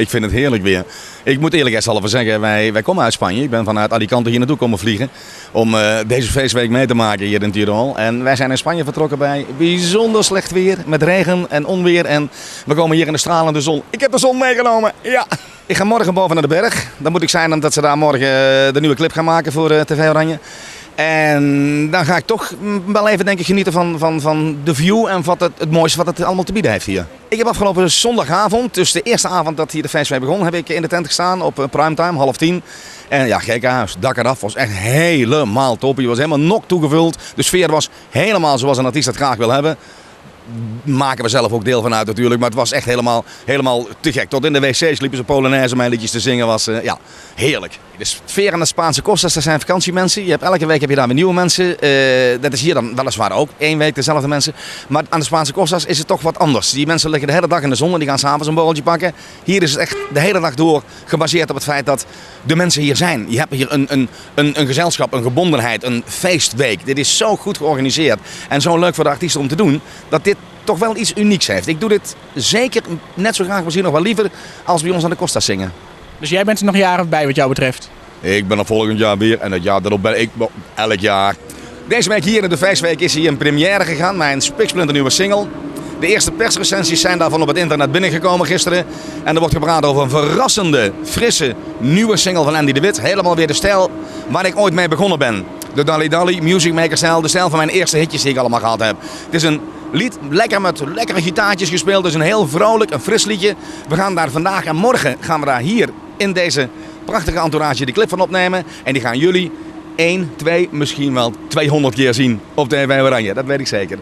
Ik vind het heerlijk weer. Ik moet eerlijkheidshalve zeggen, wij komen uit Spanje. Ik ben vanuit Alicante hier naartoe komen vliegen om deze feestweek mee te maken hier in Tirol. En wij zijn in Spanje vertrokken bij bijzonder slecht weer, met regen en onweer. En we komen hier in de stralende zon. Ik heb de zon meegenomen, ja. Ik ga morgen boven naar de berg. Dan moet ik zijn omdat ze daar morgen de nieuwe clip gaan maken voor TV Oranje. En dan ga ik toch wel even denk ik genieten van de view en wat het mooiste wat het allemaal te bieden heeft hier. Ik heb afgelopen zondagavond, dus de eerste avond dat hier de feestweek begon, heb ik in de tent gestaan op primetime, 9:30. En ja, gekhuis, dak eraf, was echt helemaal top. Je was helemaal nok toegevuld. De sfeer was helemaal zoals een artiest dat graag wil hebben. Maken we zelf ook deel van uit natuurlijk, maar het was echt helemaal te gek. Tot in de wc's liepen ze Polonaise mijn liedjes te zingen, was ja, heerlijk. De sfeer aan de Spaanse Costas, dat zijn vakantiemensen. Elke week heb je daar weer nieuwe mensen. Dat is hier dan weliswaar ook 1 week dezelfde mensen. Maar aan de Spaanse Costas is het toch wat anders. Die mensen liggen de hele dag in de zon en die gaan s'avonds een borreltje pakken. Hier is het echt de hele dag door gebaseerd op het feit dat de mensen hier zijn. Je hebt hier een gezelschap, een gebondenheid, een feestweek. Dit is zo goed georganiseerd en zo leuk voor de artiesten om te doen, dat dit toch wel iets unieks heeft. Ik doe dit zeker net zo graag, misschien nog wel liever, als bij ons aan de Costas zingen. Dus jij bent er nog jaren bij wat jou betreft? Ik ben er volgend jaar weer en het jaar daarop ben ik elk jaar. Deze week hier in de feestweek is hier een première gegaan, mijn spiksplinternieuwe single. De eerste persrecensies zijn daarvan op het internet binnengekomen gisteren. En er wordt gepraat over een verrassende, frisse, nieuwe single van Andy de Wit. Helemaal weer de stijl waar ik ooit mee begonnen ben. De Dali Dali, Music Maker stijl, de stijl van mijn eerste hitjes die ik allemaal gehad heb. Het is een lied, lekker met lekkere gitaartjes gespeeld. Het is een heel vrolijk, een fris liedje. We gaan daar vandaag en morgen gaan we daar hier in deze prachtige entourage die clip van opnemen. En die gaan jullie 1, 2, misschien wel 200 keer zien op TV Oranje. Dat weet ik zeker.